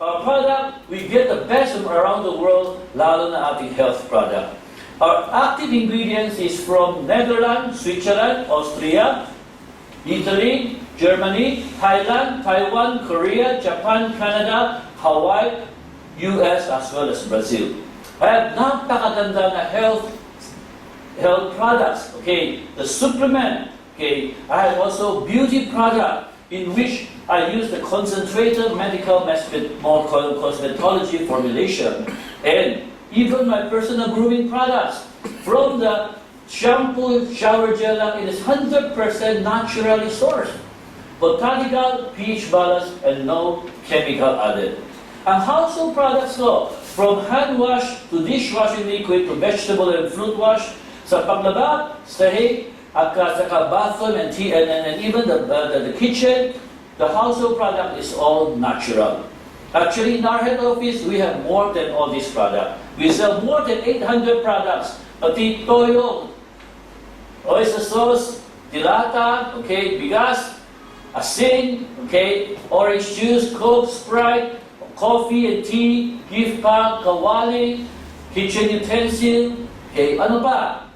Our product, we get the best from around the world, lalo na ating health product. Our active ingredients is from Netherlands, Switzerland, Austria, Italy, Germany, Thailand, Taiwan, Korea, Japan, Canada, Hawaii, US, as well as Brazil. I have napakaganda na health products, okay? The supplement, okay? I have also beauty product in which I use the concentrated medical cosmetology formulation, and even my personal grooming products. From the shampoo, shower gel, it is 100% naturally sourced. Botanical, pH balance, and no chemical added. Ang household products ko, from hand wash to dishwashing liquid to vegetable and fruit wash, sa paglaba, sahig, at saka bathroom and tea, and even the kitchen, the household product is all natural. Actually, in our head office, we have more than all these products. We sell more than 800 products. Pati toyo, oyster sauce, dilata, okay, bigas, asin, okay, orange juice, Coke, Sprite, coffee and tea, gift pack, kawali, kitchen utensil, okay, ano ba?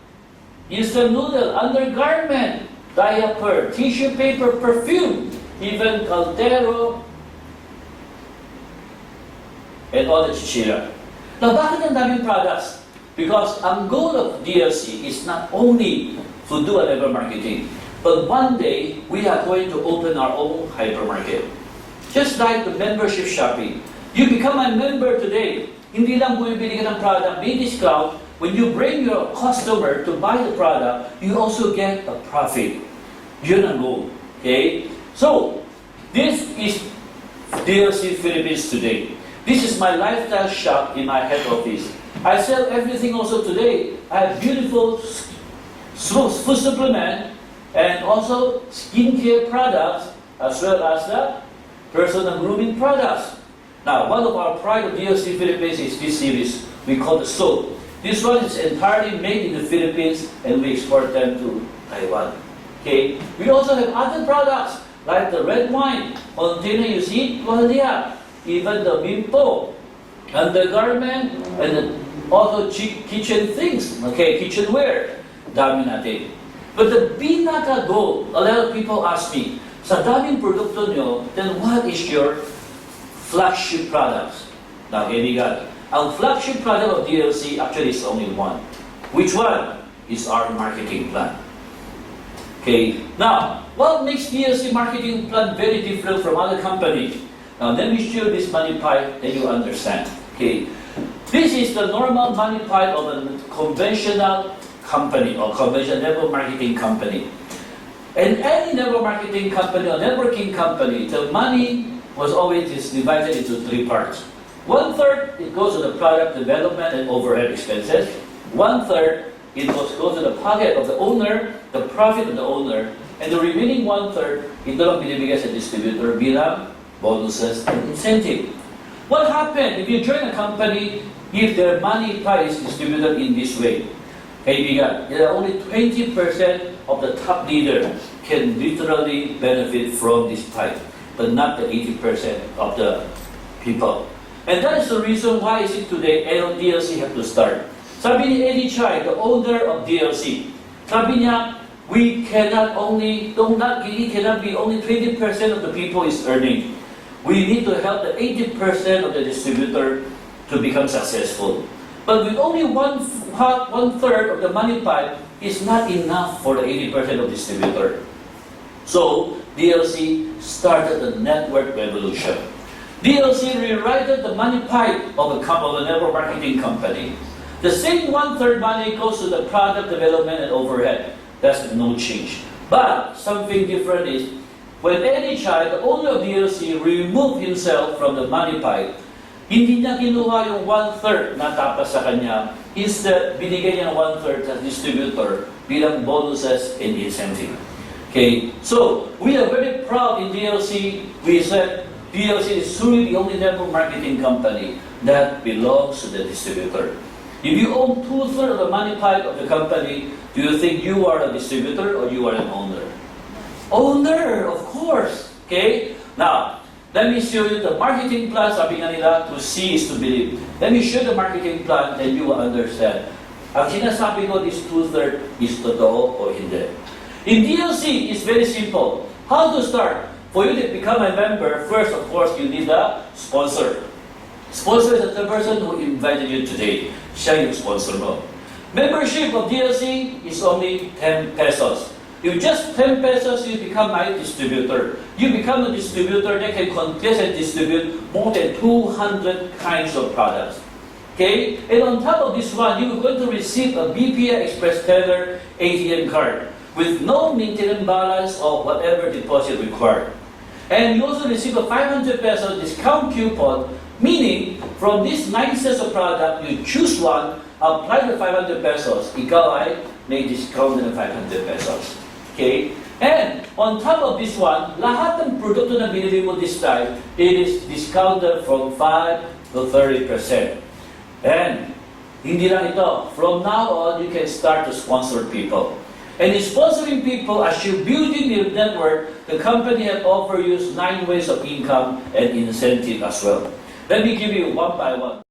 Instant noodle, undergarment, diaper, tissue paper, perfume, even caldero, and all the chichira. Now, bakit ang daming products? Because ang goal of DLC is not only to do a level marketing, but one day, we are going to open our own hypermarket. Just like the membership shopping. You become a member today, hindi lang bumibili ka ng product, may discount. When you bring your customer to buy the product, you also get a profit. Yun ang goal. Okay? So, this is DLC Philippines today. This is my lifestyle shop in my head office. I sell everything also today. I have beautiful food supplement and also skincare products as well as the personal grooming products. Now, one of our pride of DLC Philippines is this series. We call the soap. This one is entirely made in the Philippines and we export them to Taiwan. Okay? We also have other products like the red wine container you see, Wahalia, even the Bimpo, undergarment, and also kitchen things, okay, kitchenware, dami natin. But the pinaka goal, a lot of people ask me, sa daming produkto nyo, then what is your flagship products? Now, kaibigan, ang flagship product of DLC actually is only one. Which one? Is our marketing plan. Okay, now, what makes DLC marketing plan very different from other companies? Now, let me show you this money pie, then you understand. Okay, this is the normal money pie of a conventional company or conventional network marketing company. And any network marketing company or networking company, the money was always divided into three parts. 1/3, it goes to the product development and overhead expenses. 1/3, it goes to the pocket of the owner, the profit of the owner, and the remaining 1/3, ito lang binibigay sa distributor bilang bonuses and incentive. What happened if you join a company if their money pie is distributed in this way? Kaibigan, there are only 20% of the top leader can literally benefit from this pie, but not the 80% of the people. And that is the reason why is it today DLC have to start. Sabi ni Eddie Chai, the owner of DLC, sabi niya, we cannot be only 20% of the people is earning. We need to help the 80% of the distributor to become successful. But with only one-third of the money pie is not enough for the 80% of distributor. So, DLC started the network revolution. DLC rewrote the money pie of a network marketing company. The same 1/3 money goes to the product development and overhead. That's no change. But something different is when Eddie Chai, the owner of DLC, removed himself from the money pie, hindi niya kinuha yung 1/3 na tapas sa kanya. Instead, binigay niya 1/3 sa distributor bilang bonuses and incentive. Okay, so we are very proud in DLC. We said DLC is truly the only network marketing company that belongs to the distributor. If you own 2/3 of the money pie of the company, do you think you are a distributor or you are an owner? Owner, of course. Okay? Now, Let me show you the marketing plan. Sabi nga nila, to see is to believe. Let me show the marketing plan, then you will understand. Ang sinasabi ko, this 2/3 is totoo o hindi. In DLC, it's very simple. How to start? For you to become a member, first, of course, you need a sponsor. Sponsor is the person who invited you today. Siya yung sponsor mo. Membership of DLC is only 10 pesos. You just 10 pesos, you become my distributor. You become a distributor that can contest and distribute more than 200 kinds of products. Okay? And on top of this one, you're going to receive a BPI Express Teller ATM card with no maintenance balance or whatever deposit required. And you also receive a 500 peso discount coupon, meaning from these 9 sets of product, you choose one, apply the 500 pesos, ikaw ay may discount ng 500 pesos. Okay? And on top of this one, lahat ng produkto na binili mo this time, it is discounted from 5 to 30%. And hindi lang ito. From now on, you can start to sponsor people. And in sponsoring people, as you're building your network, the company have offered you 9 ways of income and incentive as well. Let me give you one by one.